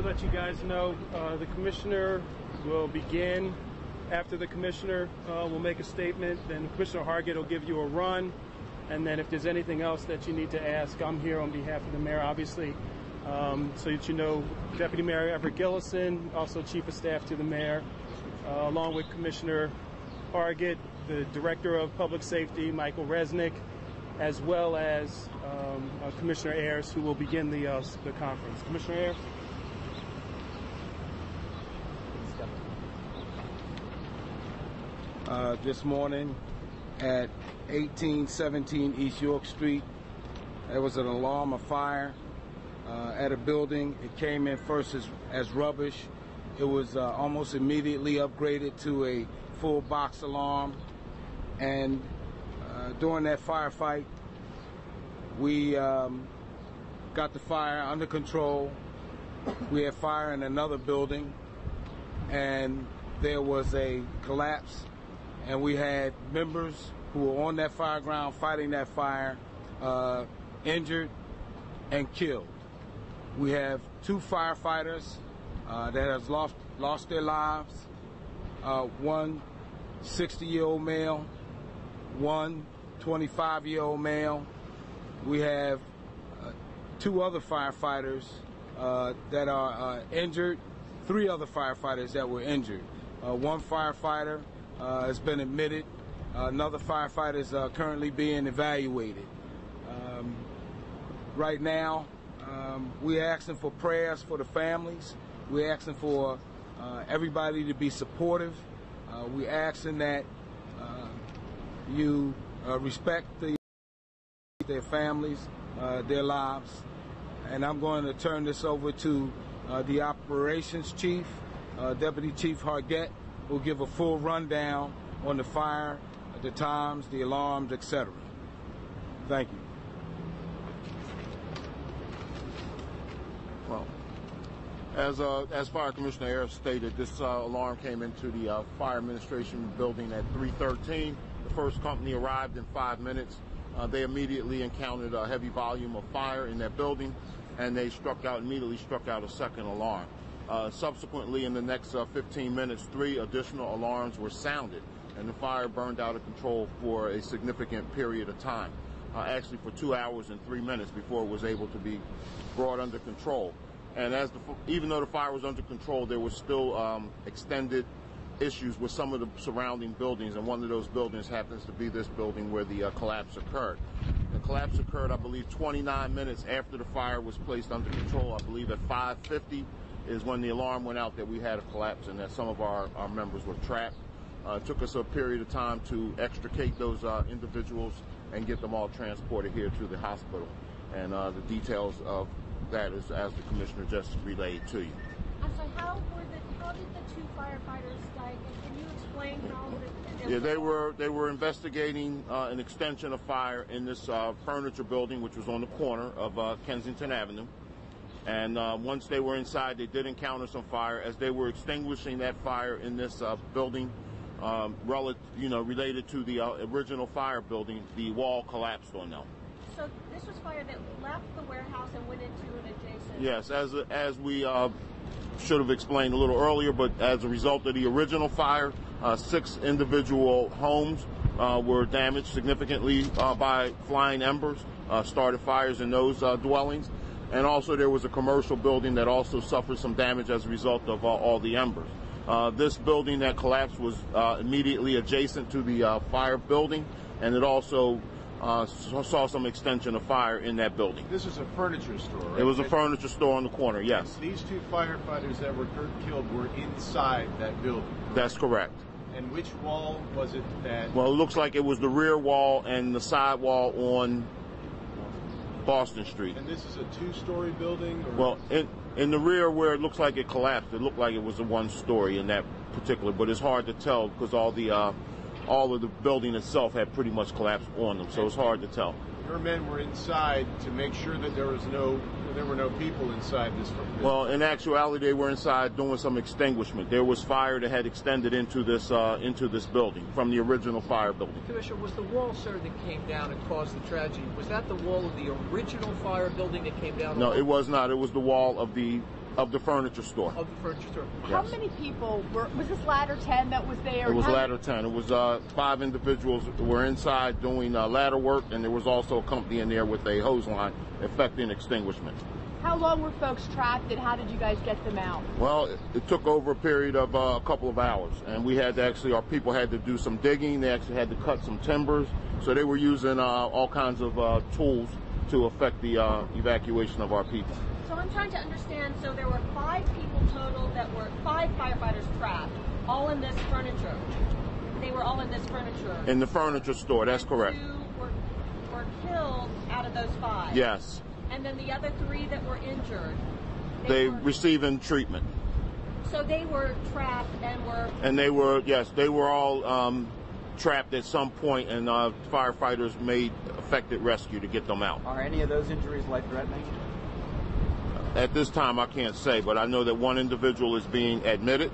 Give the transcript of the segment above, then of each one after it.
let you guys know, the commissioner will begin. After the commissioner will make a statement, then Commissioner Hargett will give you a run. And then if there's anything else that you need to ask, I'm here on behalf of the mayor, obviously. So that you know, Deputy Mayor Everett Gillison, also Chief of Staff to the mayor, along with Commissioner Hargett, the Director of Public Safety, Michael Resnick, as well as Commissioner Ayers, who will begin the conference. Commissioner Ayers? This morning at 1817 East York Street, there was an alarm of fire at a building. It came in first as rubbish. It was almost immediately upgraded to a full box alarm. And during that firefight, we got the fire under control. We had fire in another building, and there was a collapse, and we had members who were on that fire ground fighting that fire, injured and killed. We have 2 firefighters that have lost their lives, one 60-year-old male, one 25-year-old male. We have 2 other firefighters that are injured, 3 other firefighters that were injured. One firefighter has been admitted. Another firefighter is currently being evaluated. Right now, we're asking for prayers for the families. We're asking for everybody to be supportive. We're asking that you respect their families, their lives. And I'm going to turn this over to the operations chief, Deputy Chief Hargett, who will give a full rundown on the fire, the times, the alarms, etc. Thank you. Well, as Fire Commissioner Ayers stated, this alarm came into the Fire Administration building at 3:13. The first company arrived in 5 minutes. They immediately encountered a heavy volume of fire in that building, and they immediately struck out a second alarm. Subsequently, in the next 15 minutes, 3 additional alarms were sounded, and the fire burned out of control for a significant period of time, actually for 2 hours and 3 minutes before it was able to be brought under control. And even though the fire was under control, there was still extended issues with some of the surrounding buildings, and one of those buildings happens to be this building where the collapse occurred. The collapse occurred, I believe, 29 minutes after the fire was placed under control. I believe at 5:50 is when the alarm went out that we had a collapse and that some of our members were trapped. It took us a period of time to extricate those individuals and get them all transported here to the hospital. And the details of that is as the commissioner just relayed to you. I'm sorry, how did the 2 firefighters die? Can you explain how Yeah, they were investigating an extension of fire in this furniture building, which was on the corner of Kensington Avenue. And once they were inside, they did encounter some fire. As they were extinguishing that fire in this building, related to the original fire building, the wall collapsed on them. So this was fire that left the warehouse and went into an adjacent... Yes, as we should have explained a little earlier, but as a result of the original fire, 6 individual homes were damaged significantly by flying embers, started fires in those dwellings. And also there was a commercial building that also suffered some damage as a result of all the embers. This building that collapsed was immediately adjacent to the fire building, and it also saw some extension of fire in that building. This is a furniture store, right? It was a furniture store on the corner, yes. These 2 firefighters that were killed were inside that building, correct? That's correct. And which wall was it that... Well, it looks like it was the rear wall and the side wall on Boston Street. And this is a 2-story building? Or well, in the rear where it looks like it collapsed, it looked like it was a 1-story in that particular, but it's hard to tell because all of the building itself had pretty much collapsed on them, so it's hard to tell. Your men were inside to make sure that there were no people inside this. Well, in actuality, they were inside doing some extinguishment. There was fire that had extended into this building from the original fire building. Commissioner, was the wall, sir, that came down and caused the tragedy, was that the wall of the original fire building that came down? No, it was not. It was the wall of the Of the furniture store. Of the furniture store. How Yes. many people was this ladder 10 that was there? It was ladder 10. It was 5 individuals that were inside doing ladder work, and there was also a company in there with a hose line effecting extinguishment. How long were folks trapped, and how did you guys get them out? Well, it took over a period of a couple of hours, and we had to our people had to do some digging. They actually had to cut some timbers, so they were using all kinds of tools to affect the evacuation of our people. So I'm trying to understand, so there were 5 people total that were 5 firefighters trapped, all in this furniture. They were all in this furniture. In the furniture store, that's correct. 2 were killed out of those 5. Yes. And then the other 3 that were injured. They were receiving treatment. So they were trapped and were... And they were all trapped at some point, and firefighters made effective rescue to get them out. Are any of those injuries life-threatening? At this time, I can't say, but I know that one individual is being admitted,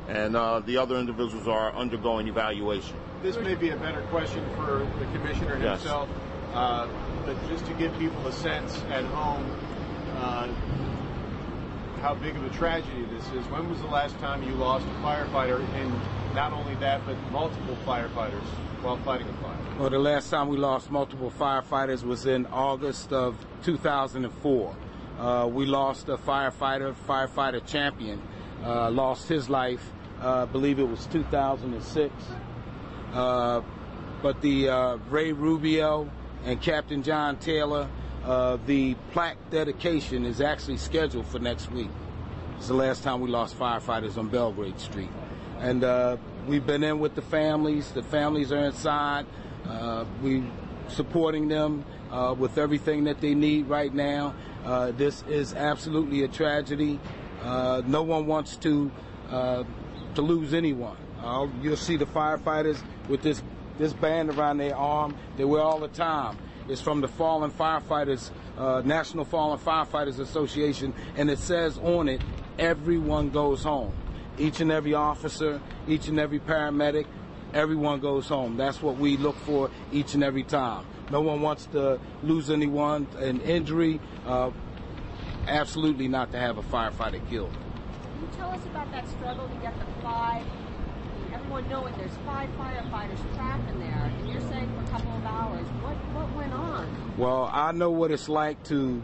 and the other individuals are undergoing evaluation. This may be a better question for the commissioner himself, but just to give people a sense at home how big of a tragedy this is. When was the last time you lost a firefighter, and not only that, but multiple firefighters while fighting a fire? Well, the last time we lost multiple firefighters was in August of 2004. We lost a firefighter champion, lost his life, I believe it was 2006. But the Ray Rubio and Captain John Taylor, the plaque dedication is actually scheduled for next week. It's the last time we lost firefighters on Belgrade Street. And we've been in with the families. The families are inside. We supporting them with everything that they need right now. This is absolutely a tragedy. No one wants to lose anyone. You'll see the firefighters with this band around their arm. They wear all the time. It's from the Fallen Firefighters, National Fallen Firefighters Association, and it says on it, everyone goes home. Each and every officer, each and every paramedic, everyone goes home. That's what we look for each and every time. No one wants to lose anyone, an injury, absolutely not to have a firefighter killed. Can you tell us about that struggle to get the 5? Everyone knowing there's 5 firefighters trapped in there, and you're saying for a couple of hours. What went on? Well, I know what it's like to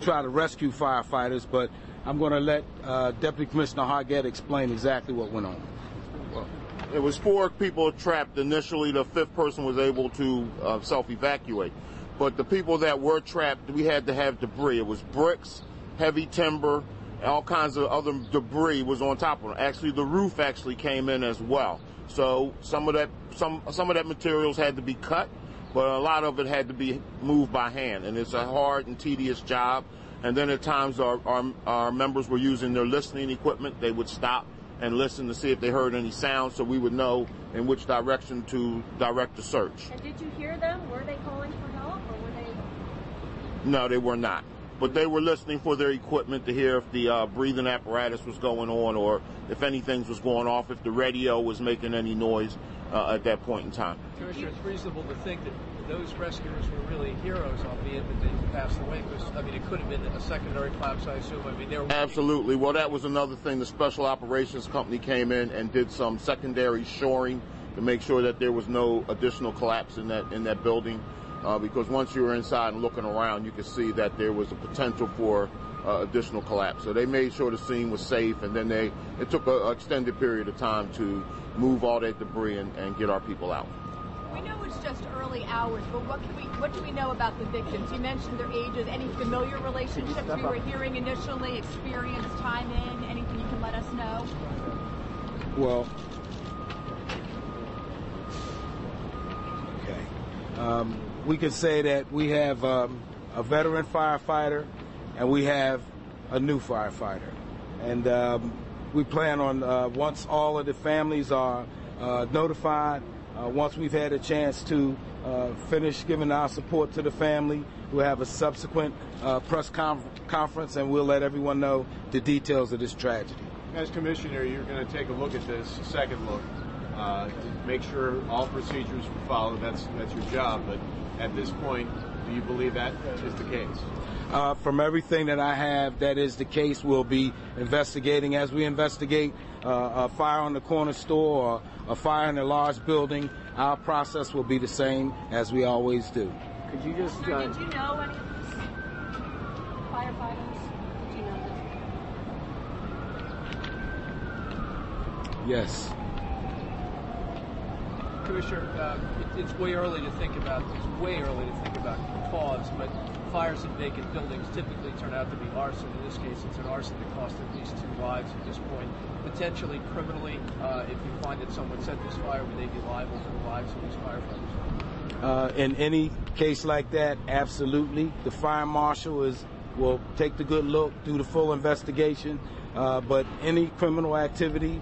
try to rescue firefighters, but I'm going to let Deputy Commissioner Hargett explain exactly what went on. Well, it was 4 people trapped initially. The 5th person was able to self-evacuate. But the people that were trapped, we had to have debris. It was bricks, heavy timber, all kinds of other debris was on top of it. Actually, the roof actually came in as well. So some of that materials had to be cut, but a lot of it had to be moved by hand. And it's a hard and tedious job. And then at times our members were using their listening equipment. They would stop and listen to see if they heard any sound, so we would know in which direction to direct the search. And did you hear them? Were they calling for help, or were they? No, they were not. But they were listening for their equipment to hear if the breathing apparatus was going on, or if anything was going off, if the radio was making any noise at that point in time. Commissioner, it's reasonable to think that those rescuers were really heroes, albeit that they passed away. Because, I mean, it could have been a secondary collapse, I assume. I mean, they were... Absolutely. Well, that was another thing. The Special Operations Company came in and did some secondary shoring to make sure that there was no additional collapse in that building. Because once you were inside and looking around, you could see that there was a potential for additional collapse. So they made sure the scene was safe, and then it took an extended period of time to move all that debris and get our people out. We know it's just early hours, but what do we know about the victims? You mentioned their ages. Any familiar relationships we were hearing initially, experience, time in, anything you can let us know? Well, okay. We could say that we have a veteran firefighter and we have a new firefighter. And we plan on, once all of the families are notified, once we've had a chance to finish giving our support to the family, we'll have a subsequent press conference, and we'll let everyone know the details of this tragedy. As Commissioner, you're going to take a look at this, second look, to make sure all procedures were followed. That's your job. But at this point, Do you believe that is the case? From everything that I have, that is the case. We'll be investigating as we investigate a fire on the corner store or a fire in a large building. Our process will be the same as we always do. Could you just... Did you know any of these firefighters? Did you know this? Yes. Commissioner, it's way early to think about cause, but fires in vacant buildings typically turn out to be arson. In this case, it's an arson that cost at least 2 lives at this point. Potentially criminally, if you find that someone set this fire, would they be liable for the lives of these firefighters? In any case like that, absolutely. The fire marshal will take the good look, do the full investigation, but any criminal activity,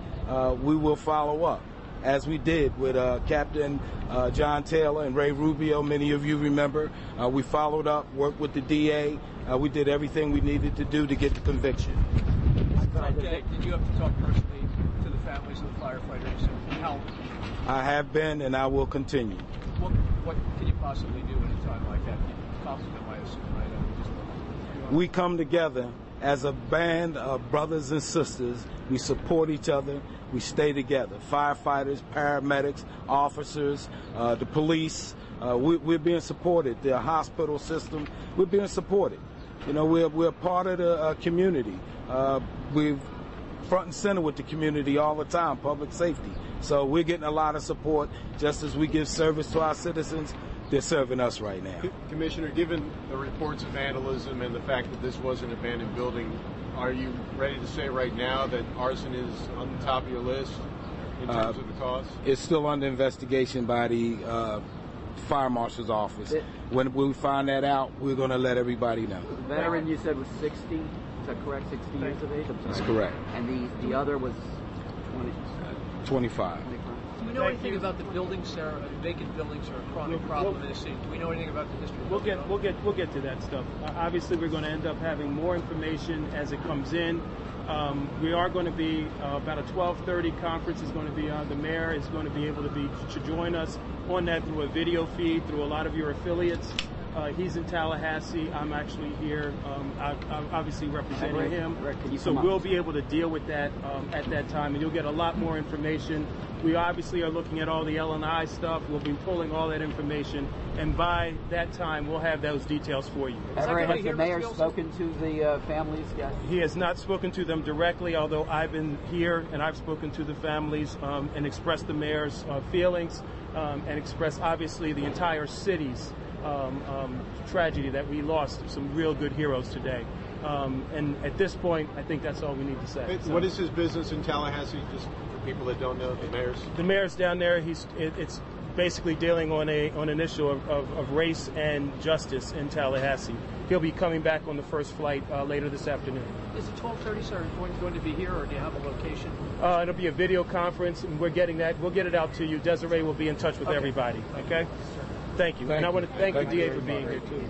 we will follow up, as we did with Captain John Taylor and Ray Rubio. Many of you remember. We followed up, worked with the DA. We did everything we needed to do to get the conviction. Okay. Did you have to talk personally to the families of the firefighters and how? I have been, and I will continue. What can you possibly do at a time like that? You talk to them, I assume, right? We come together as a band of brothers and sisters. We support each other. We stay together. Firefighters, paramedics, officers, the police. We're being supported. The hospital system, we're being supported. You know, we're part of the community. We're front and center with the community all the time, public safety. So we're getting a lot of support. Just as we give service to our citizens, they're serving us right now. Commissioner, given the reports of vandalism and the fact that this was an abandoned building, are you ready to say right now that arson is on the top of your list in terms of the cause? It's still under investigation by the fire marshal's office. When we find that out, we're going to let everybody know. The veteran you said was 60. Is that correct? 60 years of age? That's correct. And the other was 25. Do we know anything about the buildings, vacant buildings, or a chronic problem in the city? Do we know anything about the history? We'll get to that stuff. Obviously, we're going to end up having more information as it comes in. We are going to be about a 12:30 conference. Is going to be the mayor is going to be able to join us on that through a video feed through a lot of your affiliates. He's in Tallahassee. I'm actually here, I'm obviously representing him. So we'll be able to deal with that at that time, and you'll get a lot more information. We obviously are looking at all the L&I stuff. We'll be pulling all that information, and by that time, we'll have those details for you. Has the mayor spoken to the families yet? He has not spoken to them directly, although I've been here and I've spoken to the families and expressed the mayor's feelings and expressed, obviously, the entire city's tragedy that we lost some real good heroes today. And at this point, I think that's all we need to say. What is his business in Tallahassee, just for people that don't know, the mayor's? The mayor's down there. It's basically dealing on an issue of race and justice in Tallahassee. He'll be coming back on the first flight later this afternoon. Is it 12:30, sir? Going to be here, or do you have a location? It'll be a video conference, and we're getting that. We'll get it out to you. Desiree will be in touch with everybody. Okay? Thank you. And I want to thank the DA for being here, too.